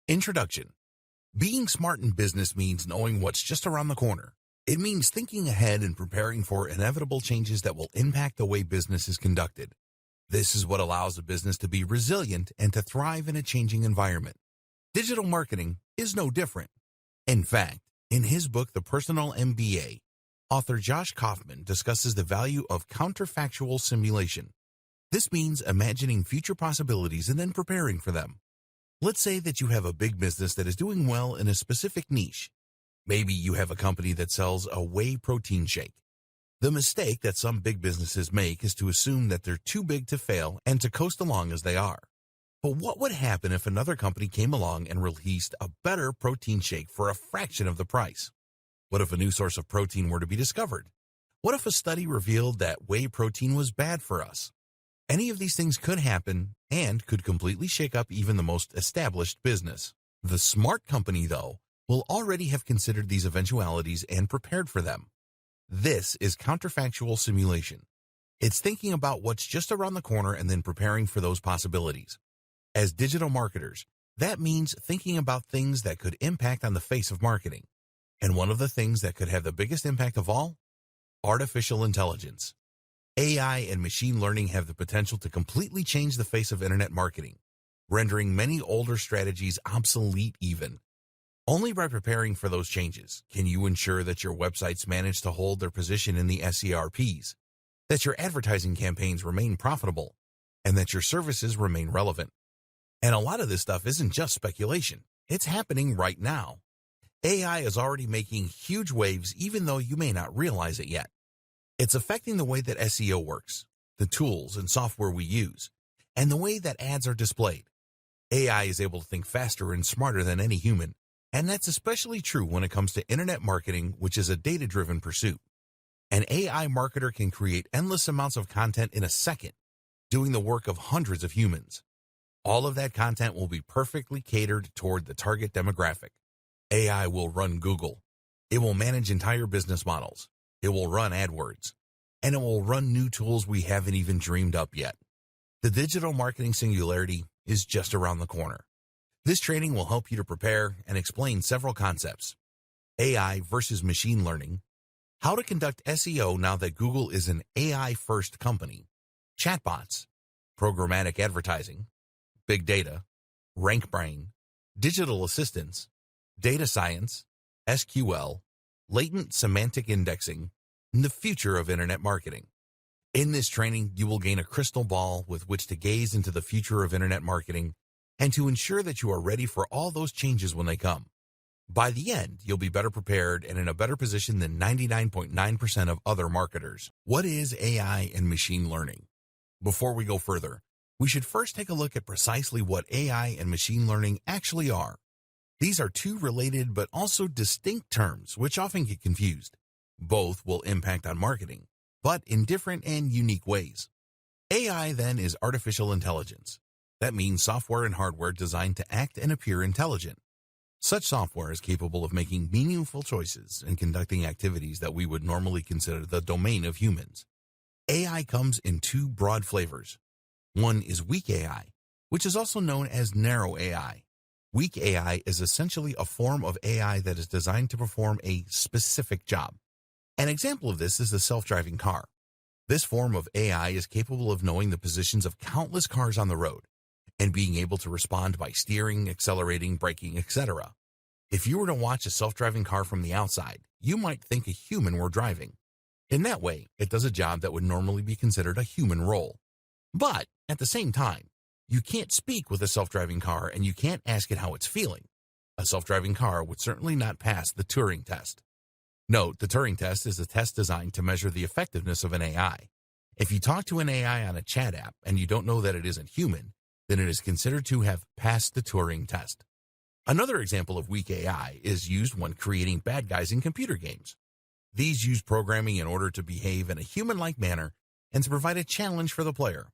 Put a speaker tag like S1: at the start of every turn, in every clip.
S1: Introduction. Being smart in business means knowing what's just around the corner. It means thinking ahead and preparing for inevitable changes that will impact the way business is conducted. This is what allows a business to be resilient and to thrive in a changing environment. Digital marketing is no different. In fact, in his book, The Personal MBA, author Josh Kaufman discusses the value of counterfactual simulation. This means imagining future possibilities and then preparing for them. Let's say that you have a big business that is doing well in a specific niche. Maybe you have a company that sells a whey protein shake. The mistake that some big businesses make is to assume that they're too big to fail and to coast along as they are. But what would happen if another company came along and released a better protein shake for a fraction of the price? What if a new source of protein were to be discovered? What if a study revealed that whey protein was bad for us? Any of these things could happen and could completely shake up even the most established business. The smart company, though, will already have considered these eventualities and prepared for them. This is counterfactual simulation. It's thinking about what's just around the corner and then preparing for those possibilities. As digital marketers, that means thinking about things that could impact on the face of marketing. And one of the things that could have the biggest impact of all? Artificial intelligence. AI and machine learning have the potential to completely change the face of internet marketing, rendering many older strategies obsolete even. Only by preparing for those changes can you ensure that your websites manage to hold their position in the SERPs, that your advertising campaigns remain profitable, and that your services remain relevant. And a lot of this stuff isn't just speculation. It's happening right now. AI is already making huge waves even though you may not realize it yet. It's affecting the way that SEO works, the tools and software we use, and the way that ads are displayed. AI is able to think faster and smarter than any human, and that's especially true when it comes to internet marketing, which is a data-driven pursuit. An AI marketer can create endless amounts of content in a second, doing the work of hundreds of humans. All of that content will be perfectly catered toward the target demographic. AI will run Google. It will manage entire business models. It will run AdWords, and it will run new tools we haven't even dreamed up yet. The digital marketing singularity is just around the corner. This training will help you to prepare and explain several concepts. AI versus machine learning, how to conduct SEO now that Google is an AI-first company, chatbots, programmatic advertising, big data, RankBrain, digital assistants, data science, SQL, latent semantic indexing, and the future of internet marketing. In this training, you will gain a crystal ball with which to gaze into the future of internet marketing and to ensure that you are ready for all those changes when they come. By the end, you'll be better prepared and in a better position than 99.9% of other marketers. What is AI and machine learning? Before we go further, we should first take a look at precisely what AI and machine learning actually are. These are two related but also distinct terms which often get confused. Both will impact on marketing, but in different and unique ways. AI then is artificial intelligence. That means software and hardware designed to act and appear intelligent. Such software is capable of making meaningful choices and conducting activities that we would normally consider the domain of humans. AI comes in two broad flavors. One is weak AI, which is also known as narrow AI. Weak AI is essentially a form of AI that is designed to perform a specific job. An example of this is the self-driving car. This form of AI is capable of knowing the positions of countless cars on the road and being able to respond by steering, accelerating, braking, etc. If you were to watch a self-driving car from the outside, you might think a human were driving. In that way, it does a job that would normally be considered a human role. But at the same time, you can't speak with a self-driving car and you can't ask it how it's feeling. A self-driving car would certainly not pass the Turing test. Note, the Turing test is a test designed to measure the effectiveness of an AI. If you talk to an AI on a chat app and you don't know that it isn't human, then it is considered to have passed the Turing test. Another example of weak AI is used when creating bad guys in computer games. These use programming in order to behave in a human-like manner and to provide a challenge for the player.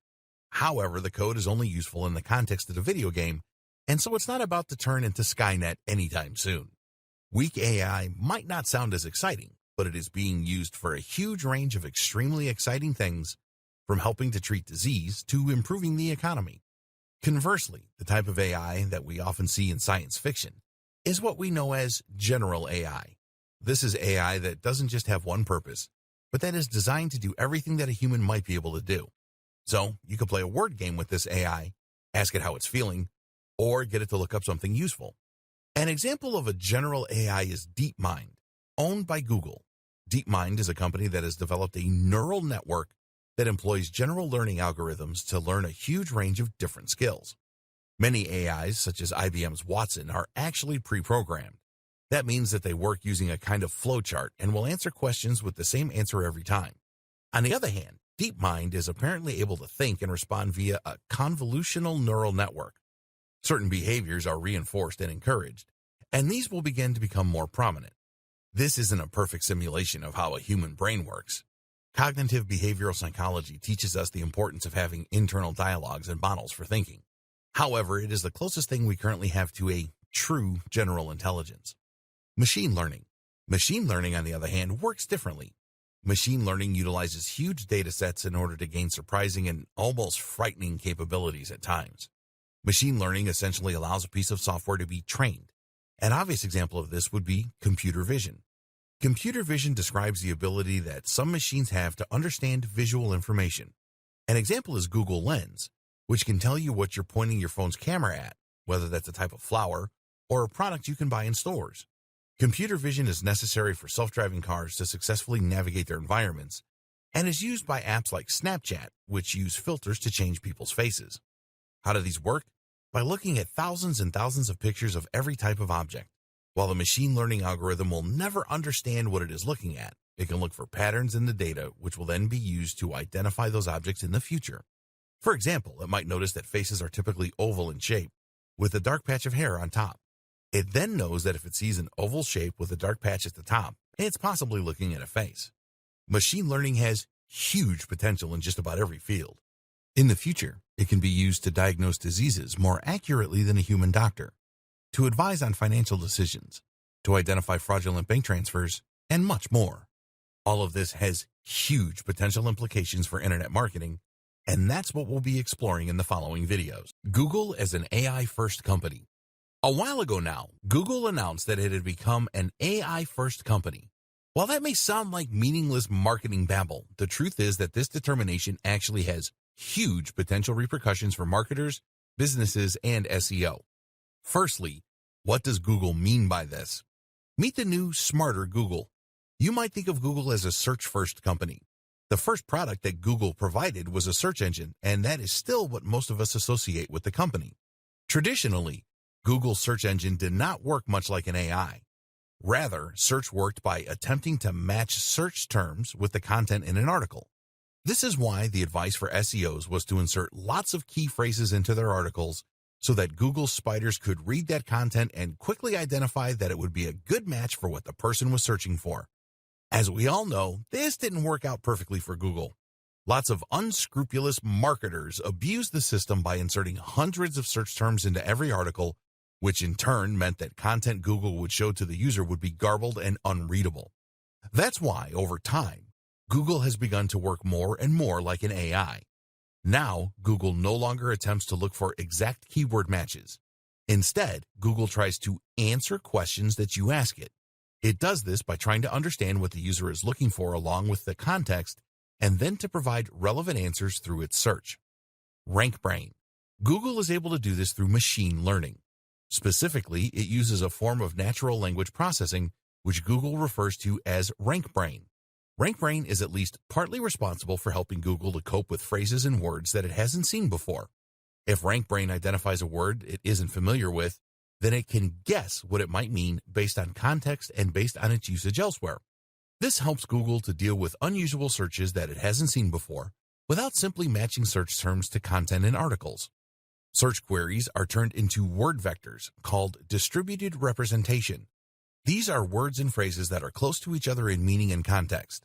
S1: However, the code is only useful in the context of the video game, and so it's not about to turn into Skynet anytime soon. Weak AI might not sound as exciting, but it is being used for a huge range of extremely exciting things, from helping to treat disease to improving the economy. Conversely, the type of AI that we often see in science fiction is what we know as general AI. This is AI that doesn't just have one purpose, but that is designed to do everything that a human might be able to do. So you could play a word game with this AI, ask it how it's feeling, or get it to look up something useful. An example of a general AI is DeepMind, owned by Google. DeepMind is a company that has developed a neural network that employs general learning algorithms to learn a huge range of different skills. Many AIs, such as IBM's Watson, are actually pre-programmed. That means that they work using a kind of flowchart and will answer questions with the same answer every time. On the other hand, DeepMind is apparently able to think and respond via a convolutional neural network. Certain behaviors are reinforced and encouraged, and these will begin to become more prominent. This isn't a perfect simulation of how a human brain works. Cognitive behavioral psychology teaches us the importance of having internal dialogues and models for thinking. However, it is the closest thing we currently have to a true general intelligence. Machine learning. Machine learning, on the other hand, works differently. Machine learning utilizes huge data sets in order to gain surprising and almost frightening capabilities at times. Machine learning essentially allows a piece of software to be trained. An obvious example of this would be computer vision. Computer vision describes the ability that some machines have to understand visual information. An example is Google Lens, which can tell you what you're pointing your phone's camera at, whether that's a type of flower or a product you can buy in stores. Computer vision is necessary for self-driving cars to successfully navigate their environments and is used by apps like Snapchat, which use filters to change people's faces. How do these work? By looking at thousands and thousands of pictures of every type of object. While the machine learning algorithm will never understand what it is looking at, it can look for patterns in the data, which will then be used to identify those objects in the future. For example, it might notice that faces are typically oval in shape, with a dark patch of hair on top. It then knows that if it sees an oval shape with a dark patch at the top, it's possibly looking at a face. Machine learning has huge potential in just about every field. In the future, it can be used to diagnose diseases more accurately than a human doctor, to advise on financial decisions, to identify fraudulent bank transfers, and much more. All of this has huge potential implications for internet marketing, and that's what we'll be exploring in the following videos. Google as an AI-first company. A while ago now, Google announced that it had become an AI-first company. While that may sound like meaningless marketing babble, the truth is that this determination actually has huge potential repercussions for marketers, businesses, and SEO. Firstly, what does Google mean by this? Meet the new, smarter Google. You might think of Google as a search-first company. The first product that Google provided was a search engine, and that is still what most of us associate with the company. Traditionally, Google's search engine did not work much like an AI. Rather, search worked by attempting to match search terms with the content in an article. This is why the advice for SEOs was to insert lots of key phrases into their articles so that Google spiders could read that content and quickly identify that it would be a good match for what the person was searching for. As we all know, this didn't work out perfectly for Google. Lots of unscrupulous marketers abused the system by inserting hundreds of search terms into every article, which in turn meant that content Google would show to the user would be garbled and unreadable. That's why, over time, Google has begun to work more and more like an AI. Now, Google no longer attempts to look for exact keyword matches. Instead, Google tries to answer questions that you ask it. It does this by trying to understand what the user is looking for along with the context, and then to provide relevant answers through its search. RankBrain. Google is able to do this through machine learning. Specifically, it uses a form of natural language processing, which Google refers to as RankBrain. RankBrain is at least partly responsible for helping Google to cope with phrases and words that it hasn't seen before. If RankBrain identifies a word it isn't familiar with, then it can guess what it might mean based on context and based on its usage elsewhere. This helps Google to deal with unusual searches that it hasn't seen before without simply matching search terms to content in articles. Search queries are turned into word vectors called distributed representation. These are words and phrases that are close to each other in meaning and context.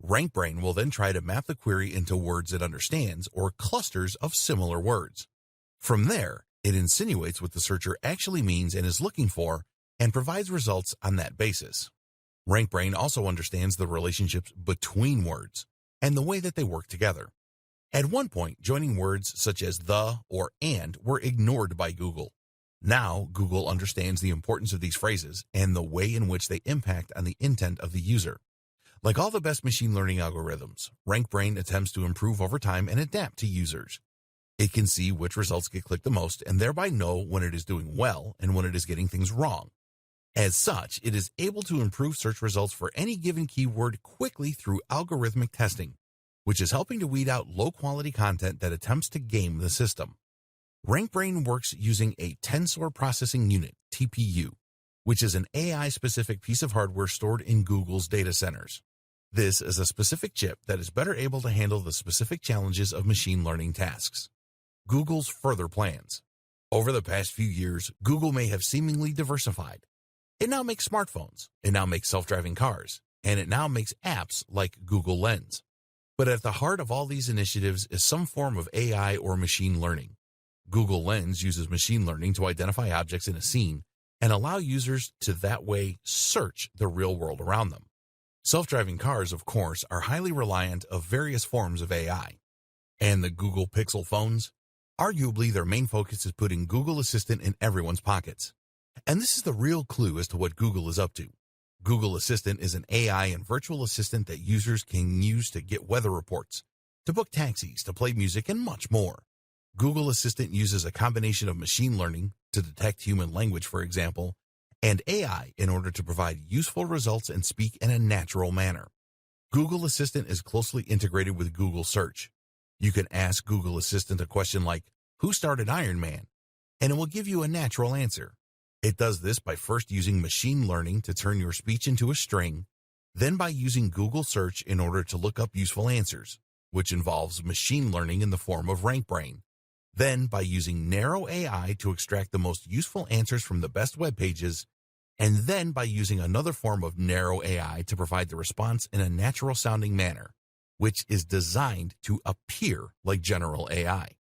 S1: RankBrain will then try to map the query into words it understands or clusters of similar words. From there, it insinuates what the searcher actually means and is looking for and provides results on that basis. RankBrain also understands the relationships between words and the way that they work together. At one point, joining words such as the or and were ignored by Google. Now, Google understands the importance of these phrases and the way in which they impact on the intent of the user. Like all the best machine learning algorithms, RankBrain attempts to improve over time and adapt to users. It can see which results get clicked the most and thereby know when it is doing well and when it is getting things wrong. As such, it is able to improve search results for any given keyword quickly through algorithmic testing, which is helping to weed out low-quality content that attempts to game the system. RankBrain works using a tensor processing unit, TPU, which is an AI-specific piece of hardware stored in Google's data centers. This is a specific chip that is better able to handle the specific challenges of machine learning tasks. Google's further plans. Over the past few years, Google may have seemingly diversified. It now makes smartphones, it now makes self-driving cars, and it now makes apps like Google Lens. But at the heart of all these initiatives is some form of AI or machine learning. Google Lens uses machine learning to identify objects in a scene and allow users to that way search the real world around them. Self-driving cars, of course, are highly reliant of various forms of AI. And the Google Pixel phones? Arguably, their main focus is putting Google Assistant in everyone's pockets. And this is the real clue as to what Google is up to. Google Assistant is an AI and virtual assistant that users can use to get weather reports, to book taxis, to play music, and much more. Google Assistant uses a combination of machine learning to detect human language, for example, and AI in order to provide useful results and speak in a natural manner. Google Assistant is closely integrated with Google Search. You can ask Google Assistant a question like, "Who started Iron Man?" and it will give you a natural answer. It does this by first using machine learning to turn your speech into a string, then by using Google Search in order to look up useful answers, which involves machine learning in the form of RankBrain, then by using narrow AI to extract the most useful answers from the best web pages, and then by using another form of narrow AI to provide the response in a natural-sounding manner, which is designed to appear like general AI.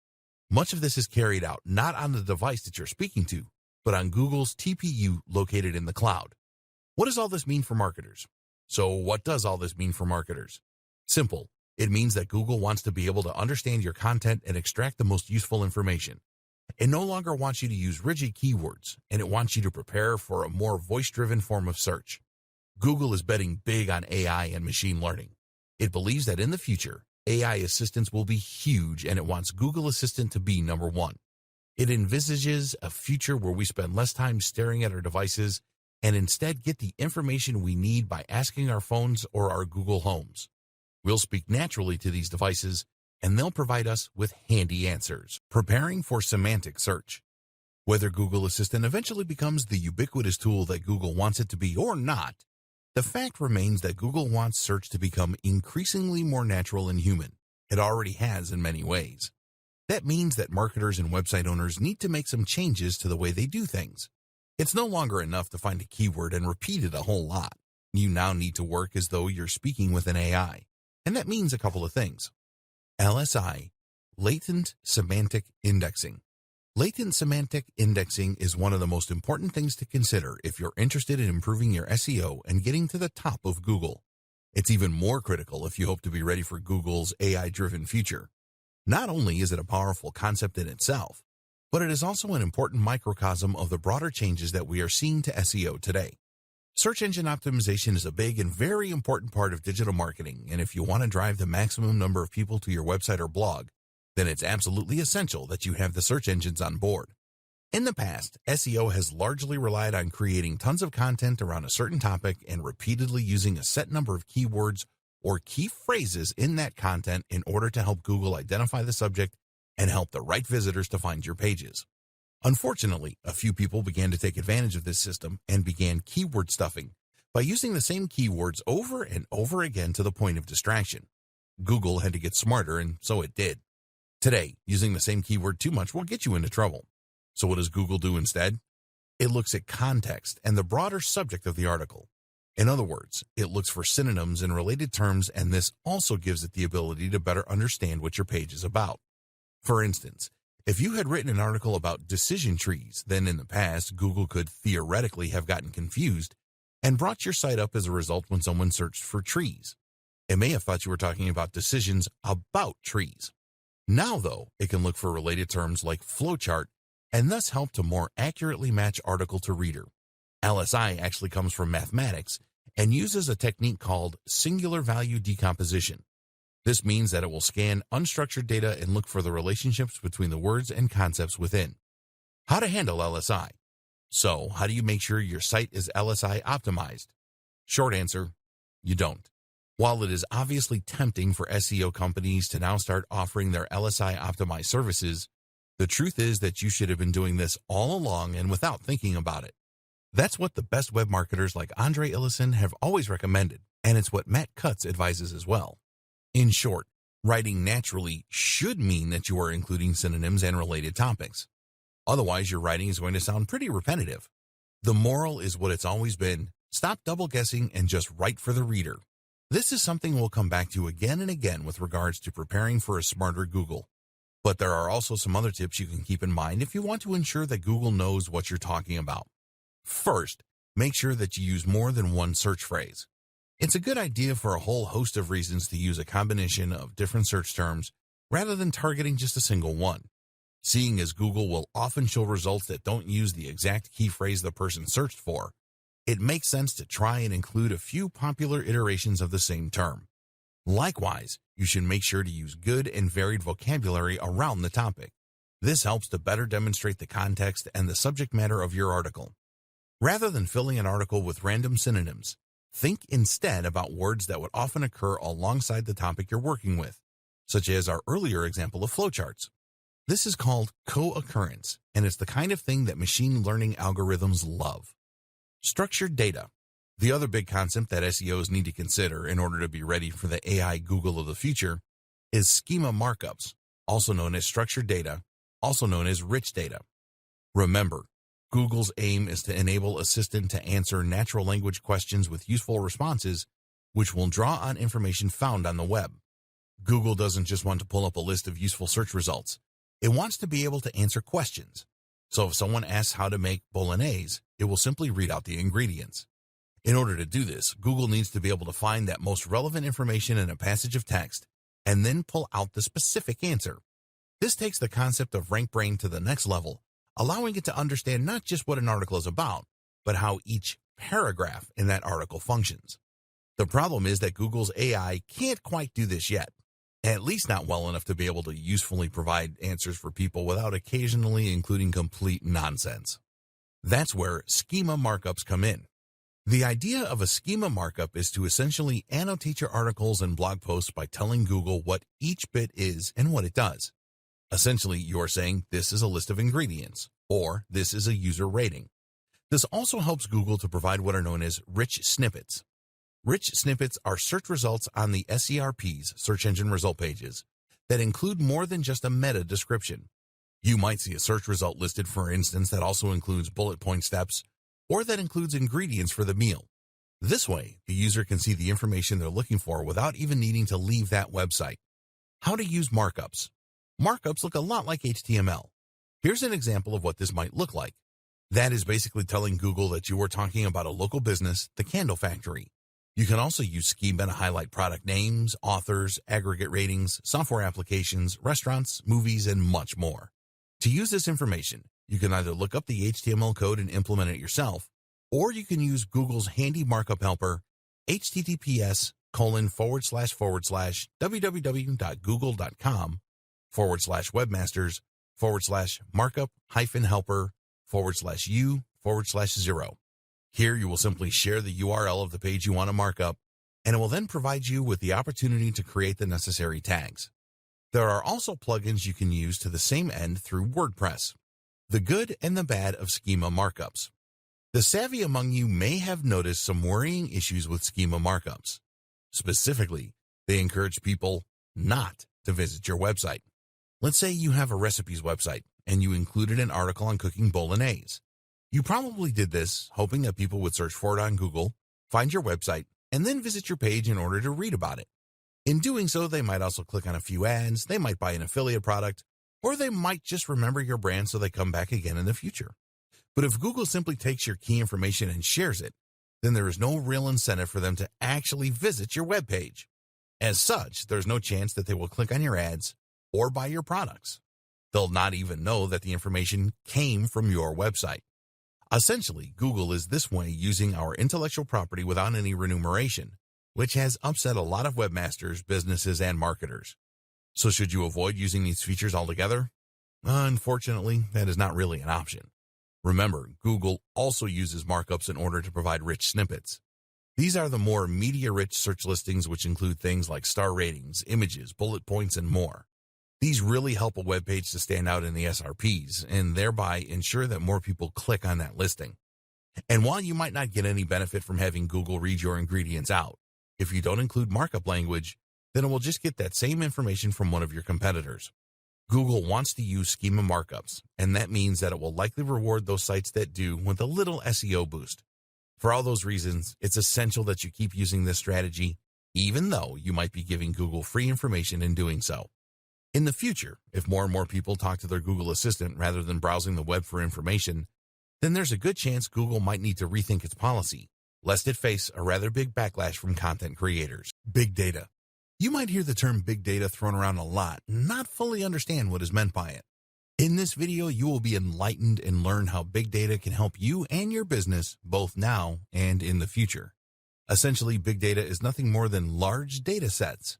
S1: Much of this is carried out not on the device that you're speaking to, but on Google's TPU located in the cloud. What does all this mean for marketers? So what does all this mean for marketers? Simple. It means that Google wants to be able to understand your content and extract the most useful information. It no longer wants you to use rigid keywords, and it wants you to prepare for a more voice-driven form of search. Google is betting big on AI and machine learning. It believes that in the future, AI assistants will be huge, and it wants Google Assistant to be number one. It envisages a future where we spend less time staring at our devices and instead get the information we need by asking our phones or our Google Homes. We'll speak naturally to these devices, and they'll provide us with handy answers. Preparing for semantic search. Whether Google Assistant eventually becomes the ubiquitous tool that Google wants it to be or not, the fact remains that Google wants search to become increasingly more natural and human. It already has in many ways. That means that marketers and website owners need to make some changes to the way they do things. It's no longer enough to find a keyword and repeat it a whole lot. You now need to work as though you're speaking with an AI. And that means a couple of things. LSI, latent semantic indexing. Latent semantic indexing is one of the most important things to consider if you're interested in improving your SEO and getting to the top of Google. It's even more critical if you hope to be ready for Google's AI-driven future. Not only is it a powerful concept in itself, but it is also an important microcosm of the broader changes that we are seeing to SEO today. Search engine optimization is a big and very important part of digital marketing, and if you want to drive the maximum number of people to your website or blog, then it's absolutely essential that you have the search engines on board. In the past, SEO has largely relied on creating tons of content around a certain topic and repeatedly using a set number of keywords or key phrases in that content in order to help Google identify the subject and help the right visitors to find your pages. Unfortunately, a few people began to take advantage of this system and began keyword stuffing by using the same keywords over and over again to the point of distraction. Google had to get smarter, and so it did. Today, using the same keyword too much will get you into trouble. So what does Google do instead? It looks at context and the broader subject of the article. In other words, it looks for synonyms and related terms, and this also gives it the ability to better understand what your page is about. For instance, if you had written an article about decision trees, then in the past, Google could theoretically have gotten confused and brought your site up as a result when someone searched for trees. It may have thought you were talking about decisions about trees. Now, though, it can look for related terms like flowchart and thus help to more accurately match article to reader. LSI actually comes from mathematics and uses a technique called singular value decomposition. This means that it will scan unstructured data and look for the relationships between the words and concepts within. How to handle LSI. So, how do you make sure your site is LSI optimized? Short answer, you don't. While it is obviously tempting for SEO companies to now start offering their LSI optimized services, the truth is that you should have been doing this all along and without thinking about it. That's what the best web marketers like Andre Illison have always recommended, and it's what Matt Cutts advises as well. In short, writing naturally should mean that you are including synonyms and related topics. Otherwise, your writing is going to sound pretty repetitive. The moral is what it's always been: stop double guessing and just write for the reader. This is something we'll come back to again and again with regards to preparing for a smarter Google. But there are also some other tips you can keep in mind if you want to ensure that Google knows what you're talking about. First, make sure that you use more than one search phrase. It's a good idea for a whole host of reasons to use a combination of different search terms rather than targeting just a single one. Seeing as Google will often show results that don't use the exact key phrase the person searched for, it makes sense to try and include a few popular iterations of the same term. Likewise, you should make sure to use good and varied vocabulary around the topic. This helps to better demonstrate the context and the subject matter of your article. Rather than filling an article with random synonyms, think instead about words that would often occur alongside the topic you're working with, such as our earlier example of flowcharts. This is called co-occurrence, and it's the kind of thing that machine learning algorithms love. Structured data. The other big concept that SEOs need to consider in order to be ready for the AI Google of the future is schema markups, also known as structured data, also known as rich data. Remember, Google's aim is to enable Assistant to answer natural language questions with useful responses, which will draw on information found on the web. Google doesn't just want to pull up a list of useful search results. It wants to be able to answer questions. So if someone asks how to make bolognese, it will simply read out the ingredients. In order to do this, Google needs to be able to find that most relevant information in a passage of text and then pull out the specific answer. This takes the concept of rank brain to the next level, allowing it to understand not just what an article is about, but how each paragraph in that article functions. The problem is that Google's AI can't quite do this yet, at least not well enough to be able to usefully provide answers for people without occasionally including complete nonsense. That's where schema markups come in. The idea of a schema markup is to essentially annotate your articles and blog posts by telling Google what each bit is and what it does. Essentially, you're saying this is a list of ingredients, or this is a user rating. This also helps Google to provide what are known as rich snippets. Rich snippets are search results on the SERP's search engine result pages that include more than just a meta description. You might see a search result listed, for instance, that also includes bullet point steps, or that includes ingredients for the meal. This way, the user can see the information they're looking for without even needing to leave that website. How to use markups. Markups look a lot like HTML. Here's an example of what this might look like. That is basically telling Google that you are talking about a local business, the Candle Factory. You can also use schema to highlight product names, authors, aggregate ratings, software applications, restaurants, movies, and much more. To use this information, you can either look up the HTML code and implement it yourself, or you can use Google's handy markup helper, https://www.google.com/markup-helper/u/0. Here you will simply share the URL of the page you want to mark up, and it will then provide you with the opportunity to create the necessary tags. There are also plugins you can use to the same end through WordPress. The good and the bad of schema markups. The savvy among you may have noticed some worrying issues with schema markups. Specifically, they encourage people not to visit your website. Let's say you have a recipes website and you included an article on cooking bolognese. You probably did this hoping that people would search for it on Google, find your website, and then visit your page in order to read about it. In doing so, they might also click on a few ads, they might buy an affiliate product, or they might just remember your brand so they come back again in the future. But if Google simply takes your key information and shares it, then there is no real incentive for them to actually visit your web page. As such, there's no chance that they will click on your ads, or buy your products. They'll not even know that the information came from your website. Essentially, Google is this way using our intellectual property without any remuneration, which has upset a lot of webmasters, businesses, and marketers. So should you avoid using these features altogether? Unfortunately, that is not really an option. Remember, Google also uses markups in order to provide rich snippets. These are the more media-rich search listings, which include things like star ratings, images, bullet points, and more. These really help a web page to stand out in the SRPs and thereby ensure that more people click on that listing. And while you might not get any benefit from having Google read your ingredients out, if you don't include markup language, then it will just get that same information from one of your competitors. Google wants to use schema markups, and that means that it will likely reward those sites that do with a little SEO boost. For all those reasons, it's essential that you keep using this strategy, even though you might be giving Google free information in doing so. In the future, if more and more people talk to their Google Assistant rather than browsing the web for information, then there's a good chance Google might need to rethink its policy, lest it face a rather big backlash from content creators. Big data. You might hear the term big data thrown around a lot and not fully understand what is meant by it. In this video, you will be enlightened and learn how big data can help you and your business both now and in the future. Essentially, big data is nothing more than large data sets.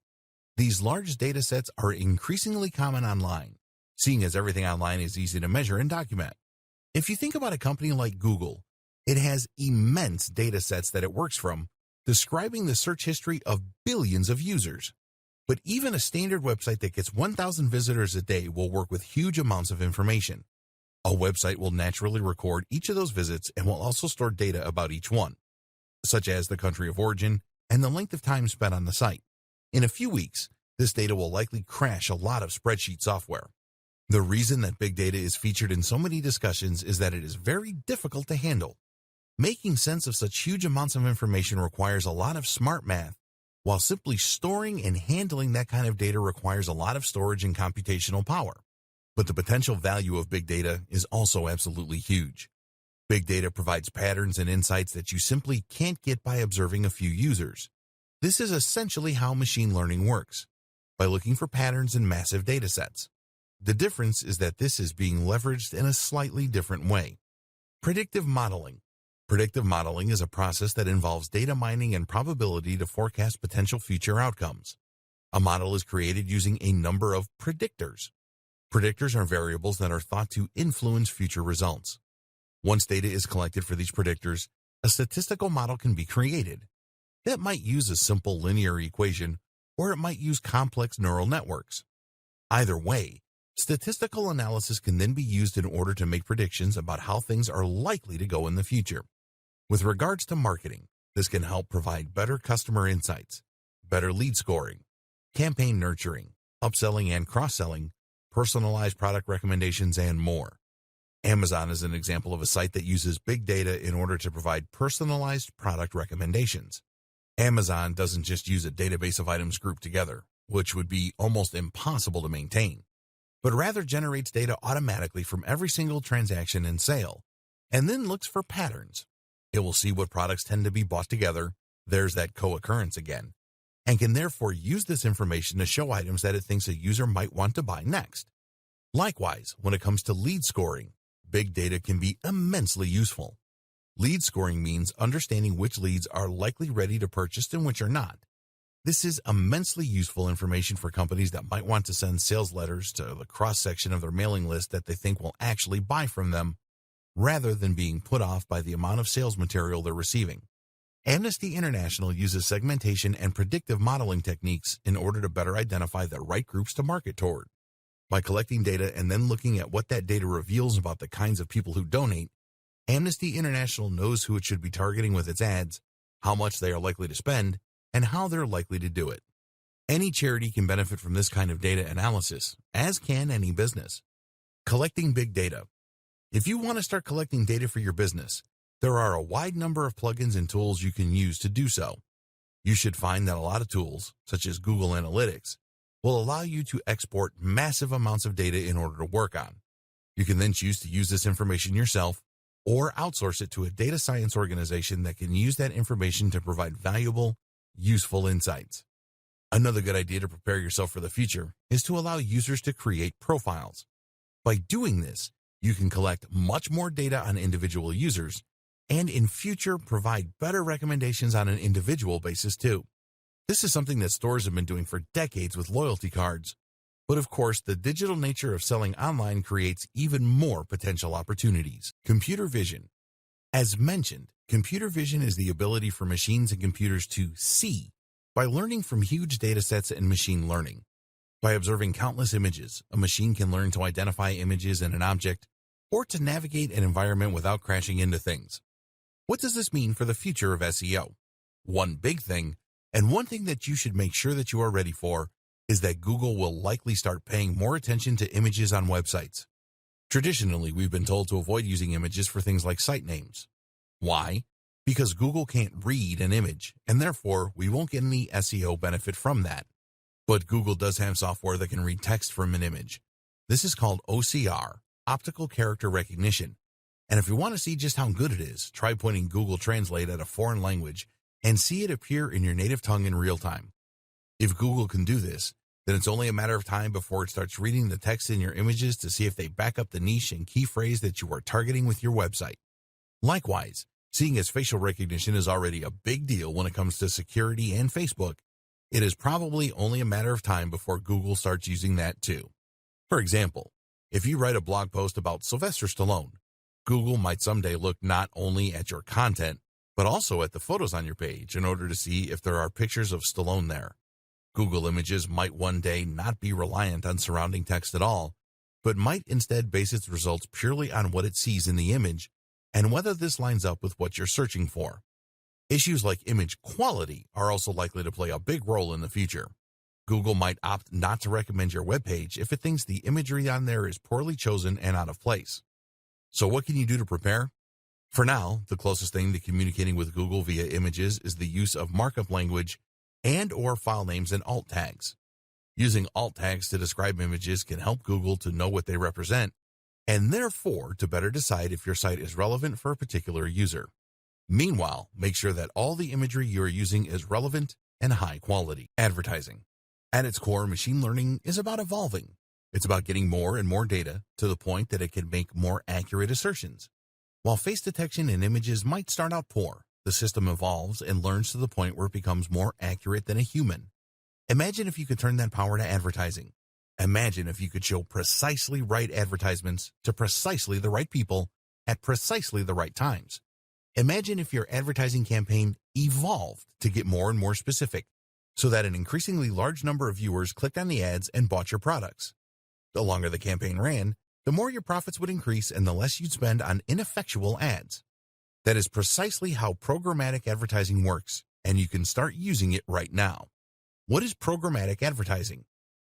S1: These large data sets are increasingly common online, seeing as everything online is easy to measure and document. If you think about a company like Google, it has immense data sets that it works from, describing the search history of billions of users. But even a standard website that gets 1,000 visitors a day will work with huge amounts of information. A website will naturally record each of those visits and will also store data about each one, such as the country of origin and the length of time spent on the site. In a few weeks, this data will likely crash a lot of spreadsheet software. The reason that big data is featured in so many discussions is that it is very difficult to handle. Making sense of such huge amounts of information requires a lot of smart math, while simply storing and handling that kind of data requires a lot of storage and computational power. But the potential value of big data is also absolutely huge. Big data provides patterns and insights that you simply can't get by observing a few users. This is essentially how machine learning works, by looking for patterns in massive data sets. The difference is that this is being leveraged in a slightly different way. Predictive modeling. Predictive modeling is a process that involves data mining and probability to forecast potential future outcomes. A model is created using a number of predictors. Predictors are variables that are thought to influence future results. Once data is collected for these predictors, a statistical model can be created. That might use a simple linear equation, or it might use complex neural networks. Either way, statistical analysis can then be used in order to make predictions about how things are likely to go in the future. With regards to marketing, this can help provide better customer insights, better lead scoring, campaign nurturing, upselling and cross-selling, personalized product recommendations, and more. Amazon is an example of a site that uses big data in order to provide personalized product recommendations. Amazon doesn't just use a database of items grouped together, which would be almost impossible to maintain, but rather generates data automatically from every single transaction and sale, and then looks for patterns. It will see what products tend to be bought together, there's that co-occurrence again, and can therefore use this information to show items that it thinks a user might want to buy next. Likewise, when it comes to lead scoring, big data can be immensely useful. Lead scoring means understanding which leads are likely ready to purchase and which are not. This is immensely useful information for companies that might want to send sales letters to the cross-section of their mailing list that they think will actually buy from them, rather than being put off by the amount of sales material they're receiving. Amnesty International uses segmentation and predictive modeling techniques in order to better identify the right groups to market toward. By collecting data and then looking at what that data reveals about the kinds of people who donate, Amnesty International knows who it should be targeting with its ads, how much they are likely to spend, and how they're likely to do it. Any charity can benefit from this kind of data analysis, as can any business. Collecting big data. If you want to start collecting data for your business, there are a wide number of plugins and tools you can use to do so. You should find that a lot of tools, such as Google Analytics, will allow you to export massive amounts of data in order to work on. You can then choose to use this information yourself or outsource it to a data science organization that can use that information to provide valuable, useful insights. Another good idea to prepare yourself for the future is to allow users to create profiles. By doing this, you can collect much more data on individual users and in future provide better recommendations on an individual basis too. This is something that stores have been doing for decades with loyalty cards. But of course, the digital nature of selling online creates even more potential opportunities. Computer vision. As mentioned, computer vision is the ability for machines and computers to see by learning from huge data sets and machine learning. By observing countless images, a machine can learn to identify images in an object or to navigate an environment without crashing into things. What does this mean for the future of SEO? One big thing, and one thing that you should make sure that you are ready for, is that Google will likely start paying more attention to images on websites. Traditionally, we've been told to avoid using images for things like site names. Why? Because Google can't read an image, and therefore we won't get any SEO benefit from that. But Google does have software that can read text from an image. This is called OCR, Optical Character Recognition. And if you want to see just how good it is, try pointing Google Translate at a foreign language and see it appear in your native tongue in real time. If Google can do this, then it's only a matter of time before it starts reading the text in your images to see if they back up the niche and key phrase that you are targeting with your website. Likewise, seeing as facial recognition is already a big deal when it comes to security and Facebook, it is probably only a matter of time before Google starts using that too. For example, if you write a blog post about Sylvester Stallone, Google might someday look not only at your content, but also at the photos on your page in order to see if there are pictures of Stallone there. Google Images might one day not be reliant on surrounding text at all, but might instead base its results purely on what it sees in the image and whether this lines up with what you're searching for. Issues like image quality are also likely to play a big role in the future. Google might opt not to recommend your webpage if it thinks the imagery on there is poorly chosen and out of place. So what can you do to prepare? For now, the closest thing to communicating with Google via images is the use of markup language and/or file names and alt tags. Using alt tags to describe images can help Google to know what they represent and therefore to better decide if your site is relevant for a particular user. Meanwhile, make sure that all the imagery you are using is relevant and high quality. Advertising. At its core, machine learning is about evolving. It's about getting more and more data to the point that it can make more accurate assertions. While face detection in images might start out poor, the system evolves and learns to the point where it becomes more accurate than a human. Imagine if you could turn that power to advertising. Imagine if you could show precisely right advertisements to precisely the right people at precisely the right times. Imagine if your advertising campaign evolved to get more and more specific, so that an increasingly large number of viewers clicked on the ads and bought your products. The longer the campaign ran, the more your profits would increase and the less you'd spend on ineffectual ads. That is precisely how programmatic advertising works, and you can start using it right now. What is programmatic advertising?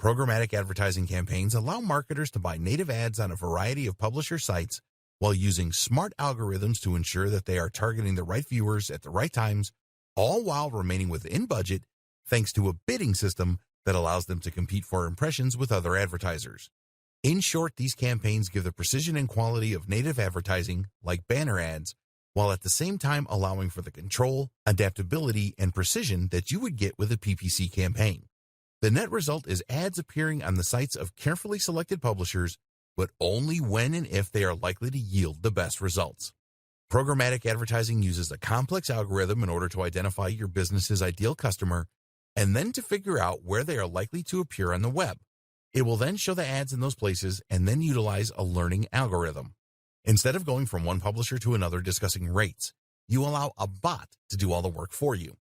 S1: Programmatic advertising campaigns allow marketers to buy native ads on a variety of publisher sites while using smart algorithms to ensure that they are targeting the right viewers at the right times, all while remaining within budget, thanks to a bidding system that allows them to compete for impressions with other advertisers. In short, these campaigns give the precision and quality of native advertising, like banner ads, while at the same time allowing for the control, adaptability, and precision that you would get with a PPC campaign. The net result is ads appearing on the sites of carefully selected publishers, but only when and if they are likely to yield the best results. Programmatic advertising uses a complex algorithm in order to identify your business's ideal customer and then to figure out where they are likely to appear on the web. It will then show the ads in those places and then utilize a learning algorithm. Instead of going from one publisher to another discussing rates, you allow a bot to do all the work for you.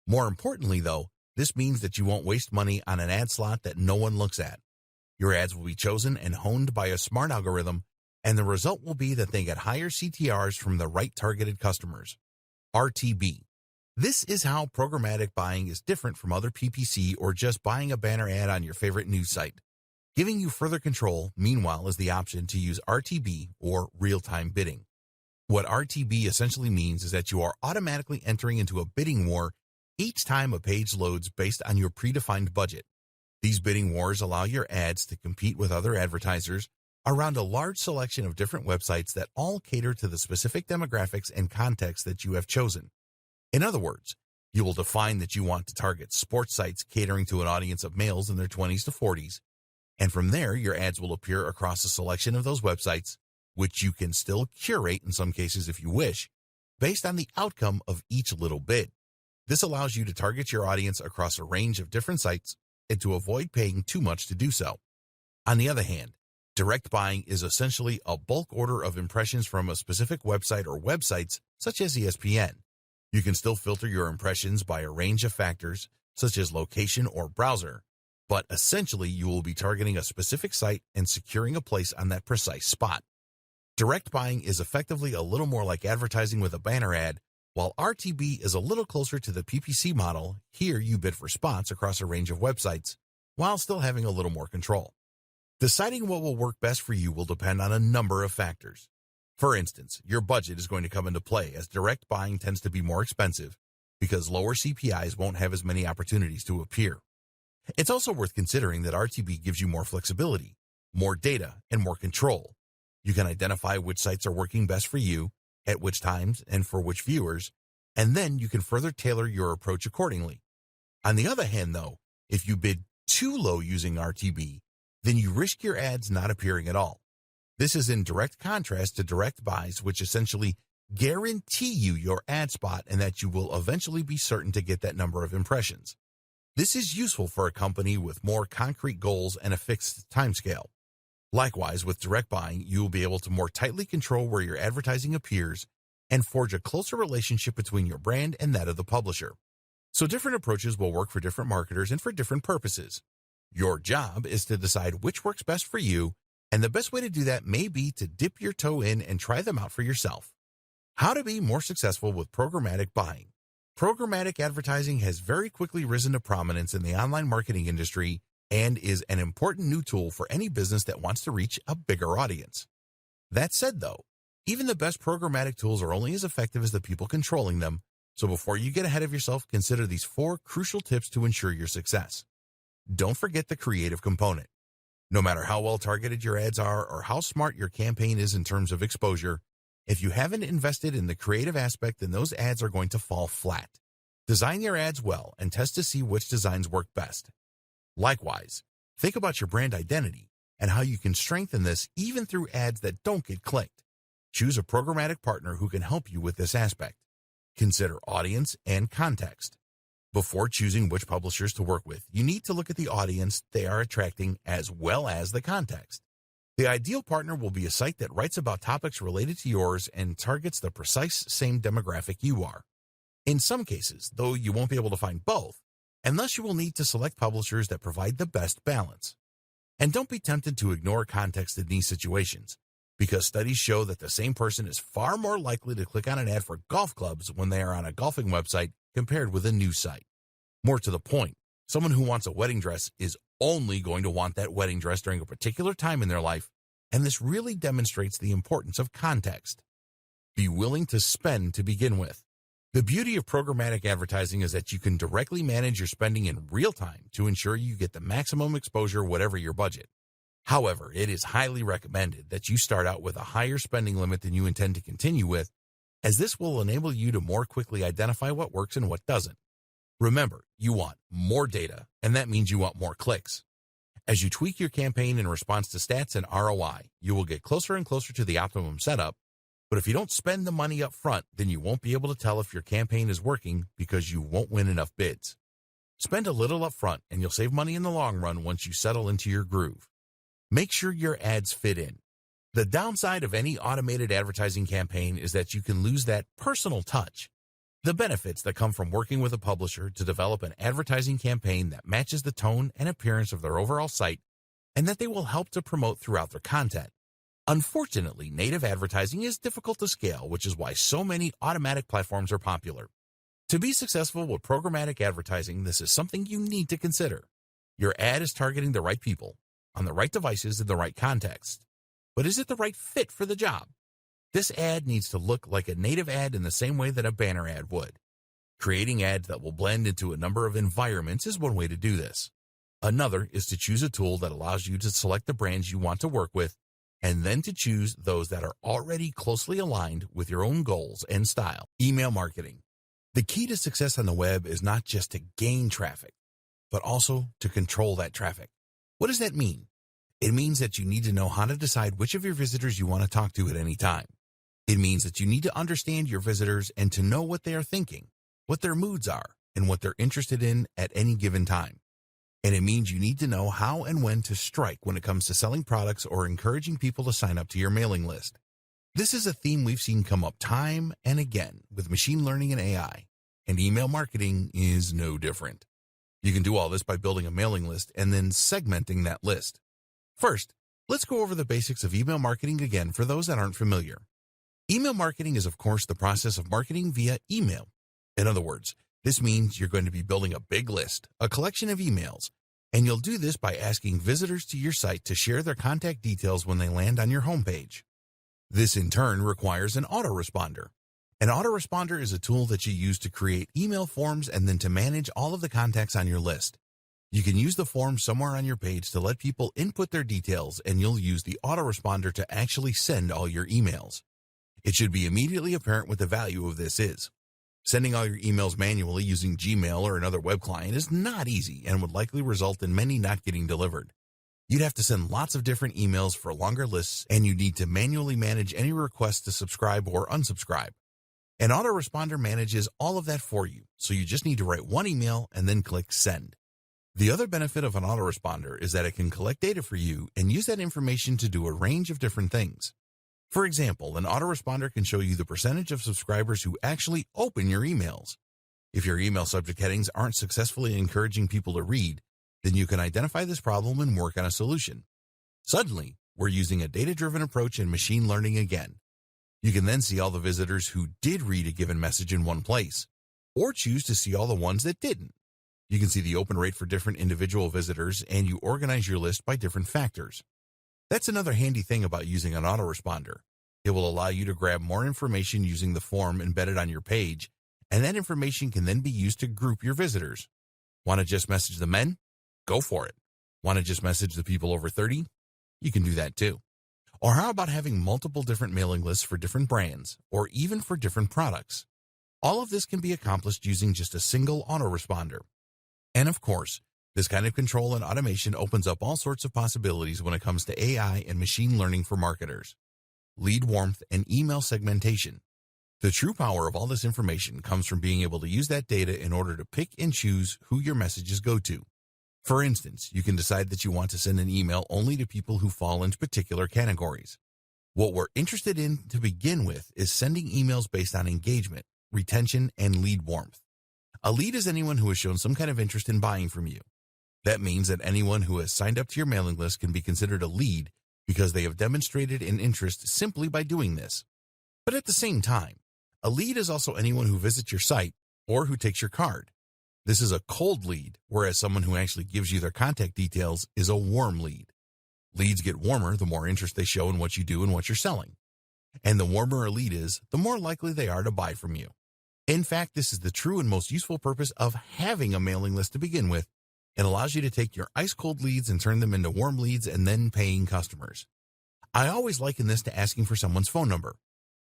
S1: More importantly, though, this means that you won't waste money on an ad slot that no one looks at. Your ads will be chosen and honed by a smart algorithm, and the result will be that they get higher CTRs from the right targeted customers. RTB. This is how programmatic buying is different from other PPC or just buying a banner ad on your favorite news site. Giving you further control, meanwhile, is the option to use RTB or real-time bidding. What RTB essentially means is that you are automatically entering into a bidding war each time a page loads based on your predefined budget. These bidding wars allow your ads to compete with other advertisers around a large selection of different websites that all cater to the specific demographics and context that you have chosen. In other words, You will define that you want to target sports sites catering to an audience of males in their 20s to 40s, and from there, your ads will appear across a selection of those websites, which you can still curate in some cases if you wish, based on the outcome of each little bid. This allows you to target your audience across a range of different sites and to avoid paying too much to do so. On the other hand, direct buying is essentially a bulk order of impressions from a specific website or websites, such as ESPN. You can still filter your impressions by a range of factors, such as location or browser, but essentially you will be targeting a specific site and securing a place on that precise spot. Direct buying is effectively a little more like advertising with a banner ad, while RTB is a little closer to the PPC model. Here you bid for spots across a range of websites, while still having a little more control. Deciding what will work best for you will depend on a number of factors. For instance, your budget is going to come into play, as direct buying tends to be more expensive because lower CPIs won't have as many opportunities to appear. It's also worth considering that RTB gives you more flexibility, more data, and more control. You can identify which sites are working best for you, at which times, and for which viewers, and then you can further tailor your approach accordingly. On the other hand, though, if you bid too low using RTB, then you risk your ads not appearing at all. This is in direct contrast to direct buys, which essentially guarantee you your ad spot and that you will eventually be certain to get that number of impressions. This is useful for a company with more concrete goals and a fixed timescale. Likewise, with direct buying, you will be able to more tightly control where your advertising appears and forge a closer relationship between your brand and that of the publisher. So different approaches will work for different marketers and for different purposes. Your job is to decide which works best for you, and the best way to do that may be to dip your toe in and try them out for yourself. How to be more successful with programmatic buying. Programmatic advertising has very quickly risen to prominence in the online marketing industry and is an important new tool for any business that wants to reach a bigger audience. That said, though, even the best programmatic tools are only as effective as the people controlling them, so before you get ahead of yourself, consider these 4 crucial tips to ensure your success. Don't forget the creative component. No matter how well targeted your ads are or how smart your campaign is in terms of exposure, if you haven't invested in the creative aspect, then those ads are going to fall flat. Design your ads well and test to see which designs work best. Likewise, think about your brand identity and how you can strengthen this even through ads that don't get clicked. Choose a programmatic partner who can help you with this aspect. Consider audience and context. Before choosing which publishers to work with, you need to look at the audience they are attracting as well as the context. The ideal partner will be a site that writes about topics related to yours and targets the precise same demographic you are. In some cases, though, you won't be able to find both, and thus you will need to select publishers that provide the best balance. And don't be tempted to ignore context in these situations, because studies show that the same person is far more likely to click on an ad for golf clubs when they are on a golfing website compared with a news site. More to the point, someone who wants a wedding dress is only going to want that wedding dress during a particular time in their life, and this really demonstrates the importance of context. Be willing to spend to begin with. The beauty of programmatic advertising is that you can directly manage your spending in real time to ensure you get the maximum exposure whatever your budget. However, it is highly recommended that you start out with a higher spending limit than you intend to continue with, as this will enable you to more quickly identify what works and what doesn't. Remember, you want more data, and that means you want more clicks. As you tweak your campaign in response to stats and ROI, you will get closer and closer to the optimum setup, but if you don't spend the money up front, then you won't be able to tell if your campaign is working because you won't win enough bids. Spend a little up front, and you'll save money in the long run once you settle into your groove. Make sure your ads fit in. The downside of any automated advertising campaign is that you can lose that personal touch. The benefits that come from working with a publisher to develop an advertising campaign that matches the tone and appearance of their overall site and that they will help to promote throughout their content. Unfortunately, native advertising is difficult to scale, which is why so many automatic platforms are popular. To be successful with programmatic advertising, this is something you need to consider. Your ad is targeting the right people, on the right devices in the right context. But is it the right fit for the job? This ad needs to look like a native ad in the same way that a banner ad would. Creating ads that will blend into a number of environments is one way to do this. Another is to choose a tool that allows you to select the brands you want to work with, and then to choose those that are already closely aligned with your own goals and style. Email marketing. The key to success on the web is not just to gain traffic, but also to control that traffic. What does that mean? It means that you need to know how to decide which of your visitors you want to talk to at any time. It means that you need to understand your visitors and to know what they are thinking, what their moods are, and what they're interested in at any given time. And it means you need to know how and when to strike when it comes to selling products or encouraging people to sign up to your mailing list. This is a theme we've seen come up time and again with machine learning and AI, and email marketing is no different. You can do all this by building a mailing list and then segmenting that list. First, let's go over the basics of email marketing again for those that aren't familiar. Email marketing is, of course, the process of marketing via email. In other words, this means you're going to be building a big list, a collection of emails, and you'll do this by asking visitors to your site to share their contact details when they land on your homepage. This, in turn, requires an autoresponder. An autoresponder is a tool that you use to create email forms and then to manage all of the contacts on your list. You can use the form somewhere on your page to let people input their details, and you'll use the autoresponder to actually send all your emails. It should be immediately apparent what the value of this is. Sending all your emails manually using Gmail or another web client is not easy and would likely result in many not getting delivered. You'd have to send lots of different emails for longer lists, and you need to manually manage any requests to subscribe or unsubscribe. An autoresponder manages all of that for you, so you just need to write one email and then click send. The other benefit of an autoresponder is that it can collect data for you and use that information to do a range of different things. For example, an autoresponder can show you the percentage of subscribers who actually open your emails. If your email subject headings aren't successfully encouraging people to read, then you can identify this problem and work on a solution. Suddenly, we're using a data-driven approach and machine learning again. You can then see all the visitors who did read a given message in one place, or choose to see all the ones that didn't. You can see the open rate for different individual visitors, and you organize your list by different factors. That's another handy thing about using an autoresponder. It will allow you to grab more information using the form embedded on your page, and that information can then be used to group your visitors. Want to just message the men? Go for it. Want to just message the people over 30? You can do that too. Or how about having multiple different mailing lists for different brands, or even for different products? All of this can be accomplished using just a single autoresponder. And of course, this kind of control and automation opens up all sorts of possibilities when it comes to AI and machine learning for marketers. Lead warmth and email segmentation. The true power of all this information comes from being able to use that data in order to pick and choose who your messages go to. For instance, you can decide that you want to send an email only to people who fall into particular categories. What we're interested in to begin with is sending emails based on engagement, retention, and lead warmth. A lead is anyone who has shown some kind of interest in buying from you. That means that anyone who has signed up to your mailing list can be considered a lead because they have demonstrated an interest simply by doing this. But at the same time, a lead is also anyone who visits your site or who takes your card. This is a cold lead, whereas someone who actually gives you their contact details is a warm lead. Leads get warmer the more interest they show in what you do and what you're selling. And the warmer a lead is, the more likely they are to buy from you. In fact, this is the true and most useful purpose of having a mailing list to begin with. It allows you to take your ice-cold leads and turn them into warm leads and then paying customers. I always liken this to asking for someone's phone number.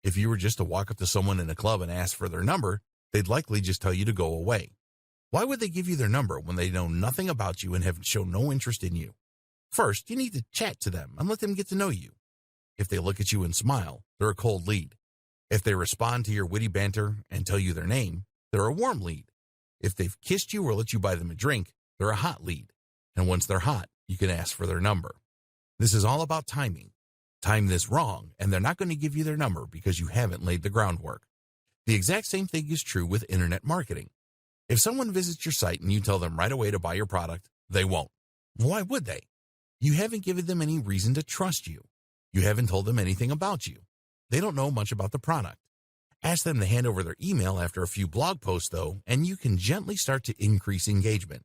S1: If you were just to walk up to someone in a club and ask for their number, they'd likely just tell you to go away. Why would they give you their number when they know nothing about you and have shown no interest in you? First, you need to chat to them and let them get to know you. If they look at you and smile, they're a cold lead. If they respond to your witty banter and tell you their name, they're a warm lead. If they've kissed you or let you buy them a drink, they're a hot lead. And once they're hot, you can ask for their number. This is all about timing. Time this wrong, and they're not going to give you their number because you haven't laid the groundwork. The exact same thing is true with internet marketing. If someone visits your site and you tell them right away to buy your product, they won't. Why would they? You haven't given them any reason to trust you. You haven't told them anything about you. They don't know much about the product. Ask them to hand over their email after a few blog posts, though, and you can gently start to increase engagement.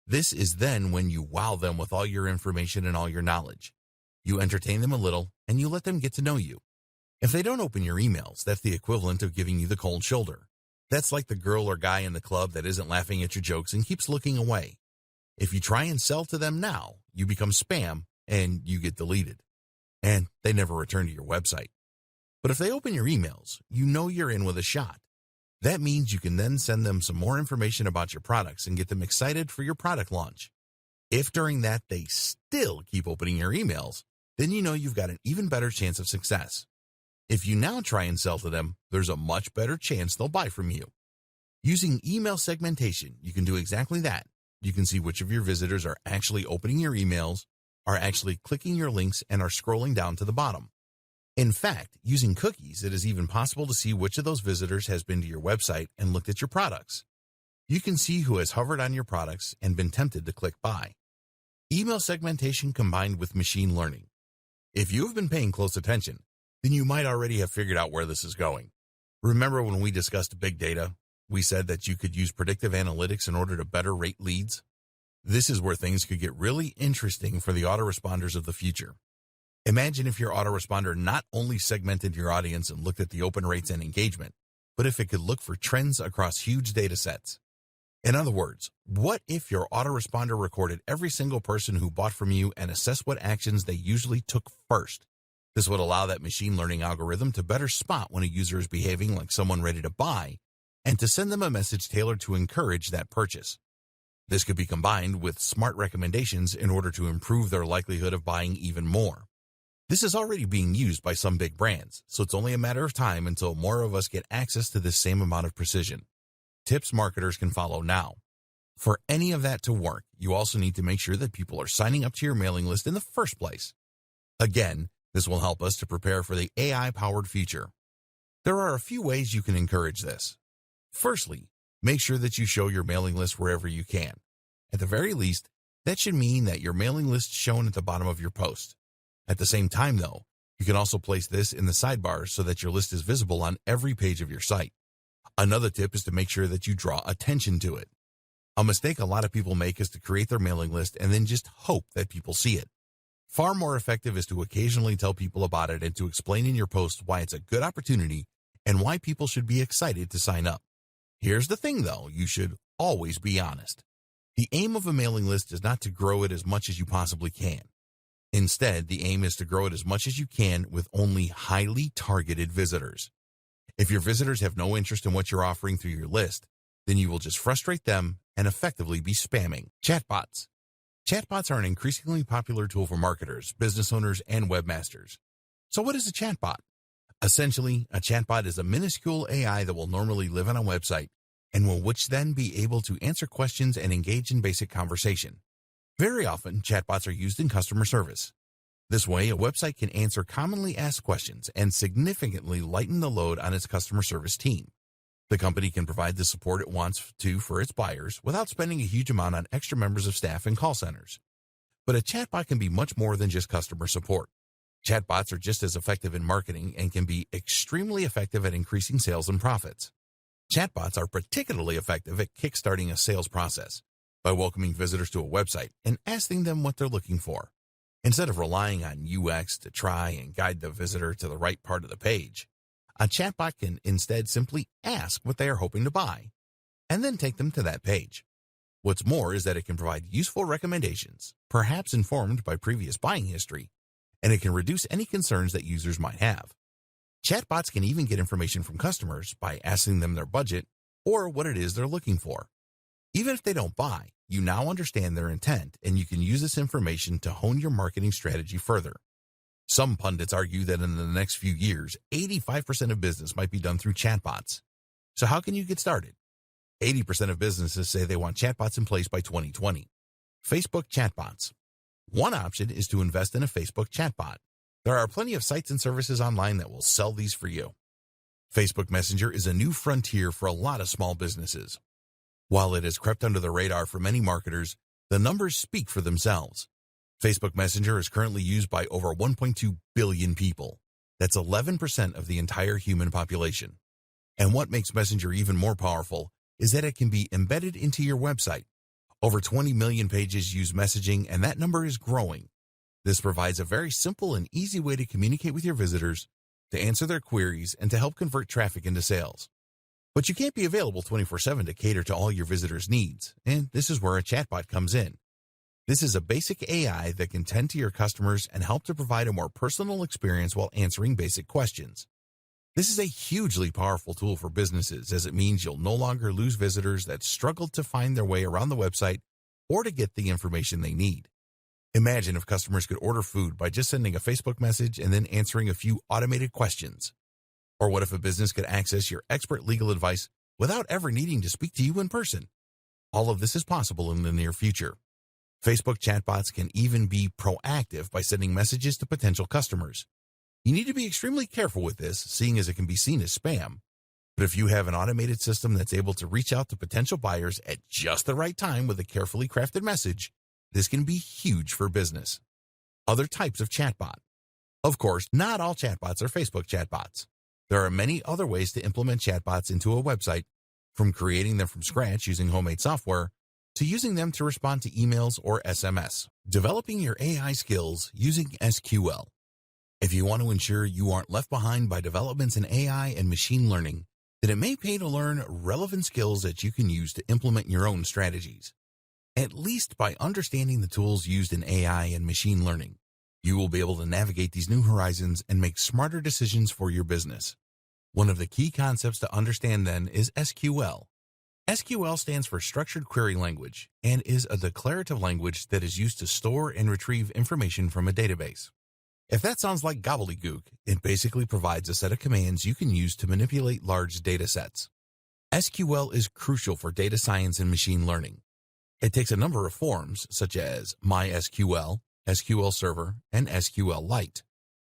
S1: This is then when you wow them with all your information and all your knowledge. You entertain them a little, and you let them get to know you. If they don't open your emails, that's the equivalent of giving you the cold shoulder. That's like the girl or guy in the club that isn't laughing at your jokes and keeps looking away. If you try and sell to them now, you become spam, and you get deleted. And they never return to your website. But if they open your emails, you know you're in with a shot. That means you can then send them some more information about your products and get them excited for your product launch. If during that they still keep opening your emails, then you know you've got an even better chance of success. If you now try and sell to them, there's a much better chance they'll buy from you. Using email segmentation, you can do exactly that. You can see which of your visitors are actually opening your emails, are actually clicking your links, and are scrolling down to the bottom. In fact, using cookies, it is even possible to see which of those visitors has been to your website and looked at your products. You can see who has hovered on your products and been tempted to click buy. Email segmentation combined with machine learning. If you have been paying close attention, then you might already have figured out where this is going. Remember when we discussed big data? We said that you could use predictive analytics in order to better rate leads. This is where things could get really interesting for the autoresponders of the future. Imagine if your autoresponder not only segmented your audience and looked at the open rates and engagement, but if it could look for trends across huge data sets. In other words, what if your autoresponder recorded every single person who bought from you and assessed what actions they usually took first? This would allow that machine learning algorithm to better spot when a user is behaving like someone ready to buy and to send them a message tailored to encourage that purchase. This could be combined with smart recommendations in order to improve their likelihood of buying even more. This is already being used by some big brands, so it's only a matter of time until more of us get access to this same amount of precision. Tips marketers can follow now. For any of that to work, you also need to make sure that people are signing up to your mailing list in the first place. Again, this will help us to prepare for the AI-powered future. There are a few ways you can encourage this. Firstly, make sure that you show your mailing list wherever you can. At the very least, that should mean that your mailing list is shown at the bottom of your post. At the same time, though, you can also place this in the sidebar so that your list is visible on every page of your site. Another tip is to make sure that you draw attention to it. A mistake a lot of people make is to create their mailing list and then just hope that people see it. Far more effective is to occasionally tell people about it and to explain in your post why it's a good opportunity and why people should be excited to sign up. Here's the thing, though, you should always be honest. The aim of a mailing list is not to grow it as much as you possibly can. Instead, the aim is to grow it as much as you can with only highly targeted visitors. If your visitors have no interest in what you're offering through your list, then you will just frustrate them and effectively be spamming. Chatbots. Chatbots are an increasingly popular tool for marketers, business owners, and webmasters. So what is a chatbot? Essentially, a chatbot is a minuscule AI that will normally live on a website and will then be able to answer questions and engage in basic conversation. Very often, chatbots are used in customer service. This way, a website can answer commonly asked questions and significantly lighten the load on its customer service team. The company can provide the support it wants to for its buyers without spending a huge amount on extra members of staff and call centers. But a chatbot can be much more than just customer support. Chatbots are just as effective in marketing and can be extremely effective at increasing sales and profits. Chatbots are particularly effective at kickstarting a sales process by welcoming visitors to a website and asking them what they're looking for. Instead of relying on UX to try and guide the visitor to the right part of the page, a chatbot can instead simply ask what they are hoping to buy and then take them to that page. What's more is that it can provide useful recommendations, perhaps informed by previous buying history, and it can reduce any concerns that users might have. Chatbots can even get information from customers by asking them their budget or what it is they're looking for. Even if they don't buy, you now understand their intent, and you can use this information to hone your marketing strategy further. Some pundits argue that in the next few years, 85% of business might be done through chatbots. So how can you get started? 80% of businesses say they want chatbots in place by 2020. Facebook chatbots. One option is to invest in a Facebook chatbot. There are plenty of sites and services online that will sell these for you. Facebook Messenger is a new frontier for a lot of small businesses. While it has crept under the radar for many marketers, the numbers speak for themselves. Facebook Messenger is currently used by over 1.2 billion people. That's 11% of the entire human population. And what makes Messenger even more powerful is that it can be embedded into your website. Over 20 million pages use messaging, and that number is growing. This provides a very simple and easy way to communicate with your visitors, to answer their queries, and to help convert traffic into sales. But you can't be available 24/7 to cater to all your visitors' needs, and this is where a chatbot comes in. This is a basic AI that can tend to your customers and help to provide a more personal experience while answering basic questions. This is a hugely powerful tool for businesses, as it means you'll no longer lose visitors that struggle to find their way around the website or to get the information they need. Imagine if customers could order food by just sending a Facebook message and then answering a few automated questions. Or what if a business could access your expert legal advice without ever needing to speak to you in person? All of this is possible in the near future. Facebook chatbots can even be proactive by sending messages to potential customers. You need to be extremely careful with this, seeing as it can be seen as spam. But if you have an automated system that's able to reach out to potential buyers at just the right time with a carefully crafted message, this can be huge for business. Other types of chatbot. Of course, not all chatbots are Facebook chatbots. There are many other ways to implement chatbots into a website, from creating them from scratch using homemade software, to using them to respond to emails or SMS. Developing your AI skills using SQL. If you want to ensure you aren't left behind by developments in AI and machine learning, then it may pay to learn relevant skills that you can use to implement your own strategies. At least by understanding the tools used in AI and machine learning, you will be able to navigate these new horizons and make smarter decisions for your business. One of the key concepts to understand then is SQL. SQL stands for Structured Query Language and is a declarative language that is used to store and retrieve information from a database. If that sounds like gobbledygook, it basically provides a set of commands you can use to manipulate large data sets. SQL is crucial for data science and machine learning. It takes a number of forms, such as MySQL, SQL Server, and SQLite.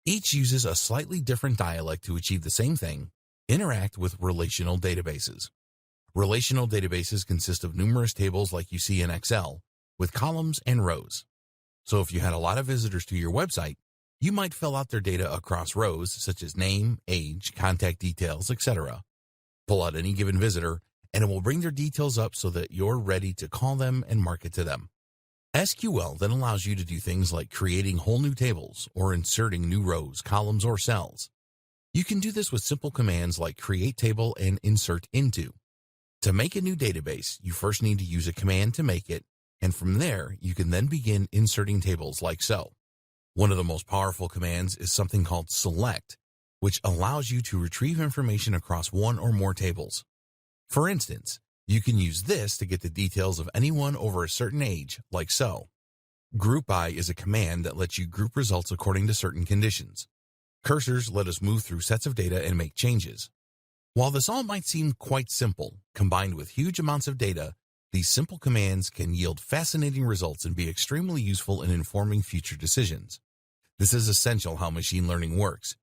S1: Each uses a slightly different dialect to achieve the same thing: interact with relational databases. Relational databases consist of numerous tables like you see in Excel, with columns and rows. So if you had a lot of visitors to your website, you might fill out their data across rows such as name, age, contact details, etc. Pull out any given visitor, and it will bring their details up so that you're ready to call them and market to them. SQL then allows you to do things like creating whole new tables or inserting new rows, columns, or cells. You can do this with simple commands like create table and insert into. To make a new database, you first need to use a command to make it, and from there, you can then begin inserting tables like so. One of the most powerful commands is something called select, which allows you to retrieve information across one or more tables. For instance, you can use this to get the details of anyone over a certain age, like so. Group by is a command that lets you group results according to certain conditions. Cursors let us move through sets of data and make changes. While this all might seem quite simple, combined with huge amounts of data, these simple commands can yield fascinating results and be extremely useful in informing future decisions. This is essential how machine learning works.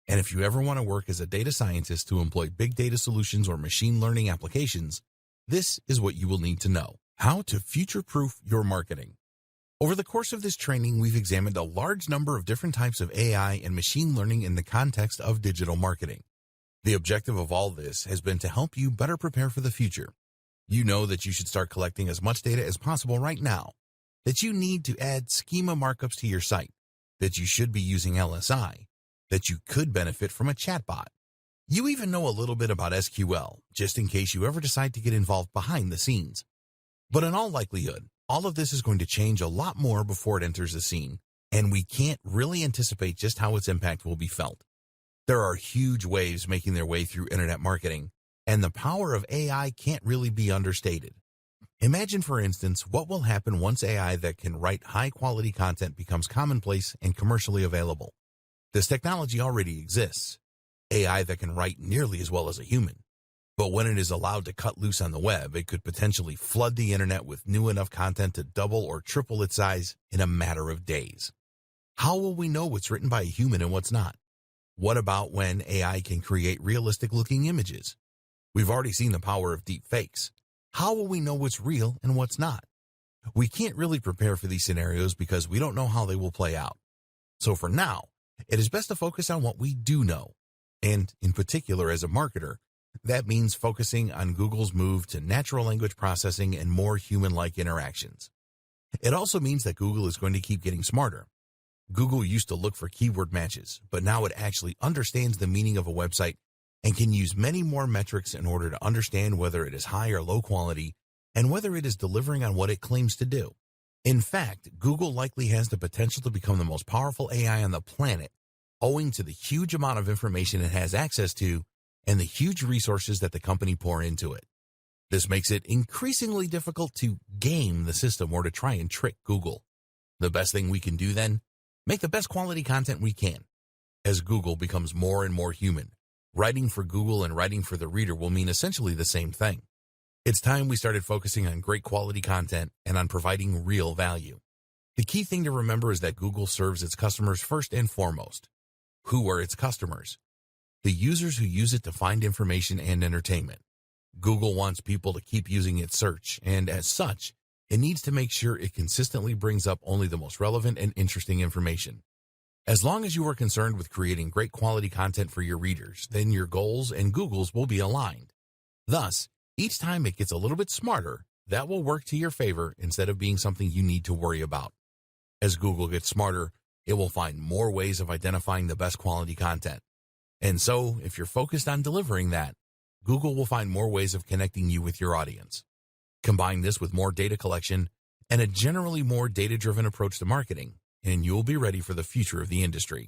S1: And if you ever want to work as a data scientist to employ big data solutions or machine learning applications, this is what you will need to know: how to future-proof your marketing. Over the course of this training, we've examined a large number of different types of AI and machine learning in the context of digital marketing. The objective of all this has been to help you better prepare for the future. You know that you should start collecting as much data as possible right now, that you need to add schema markups to your site, that you should be using LSI, that you could benefit from a chatbot. You even know a little bit about SQL, just in case you ever decide to get involved behind the scenes. But in all likelihood, all of this is going to change a lot more before it enters the scene, and we can't really anticipate just how its impact will be felt. There are huge waves making their way through internet marketing, and the power of AI can't really be understated. Imagine, for instance, what will happen once AI that can write high-quality content becomes commonplace and commercially available. This technology already exists. AI that can write nearly as well as a human. But when it is allowed to cut loose on the web, it could potentially flood the internet with new enough content to double or triple its size in a matter of days. How will we know what's written by a human and what's not? What about when AI can create realistic-looking images? We've already seen the power of deep fakes. How will we know what's real and what's not? We can't really prepare for these scenarios because we don't know how they will play out. So for now, it is best to focus on what we do know. And in particular, as a marketer, that means focusing on Google's move to natural language processing and more human-like interactions. It also means that Google is going to keep getting smarter. Google used to look for keyword matches, but now it actually understands the meaning of a website and can use many more metrics in order to understand whether it is high or low quality and whether it is delivering on what it claims to do. In fact, Google likely has the potential to become the most powerful AI on the planet owing to the huge amount of information it has access to and the huge resources that the company pour into it. This makes it increasingly difficult to game the system or to try and trick Google. The best thing we can do then, make the best quality content we can. As Google becomes more and more human, writing for Google and writing for the reader will mean essentially the same thing. It's time we started focusing on great quality content and on providing real value. The key thing to remember is that Google serves its customers first and foremost. Who are its customers? The users who use it to find information and entertainment. Google wants people to keep using its search, and as such, it needs to make sure it consistently brings up only the most relevant and interesting information. As long as you are concerned with creating great quality content for your readers, then your goals and Google's will be aligned. Thus, each time it gets a little bit smarter, that will work to your favor instead of being something you need to worry about. As Google gets smarter, it will find more ways of identifying the best quality content. And so, if you're focused on delivering that, Google will find more ways of connecting you with your audience. Combine this with more data collection and a generally more data-driven approach to marketing, and you'll be ready for the future of the industry.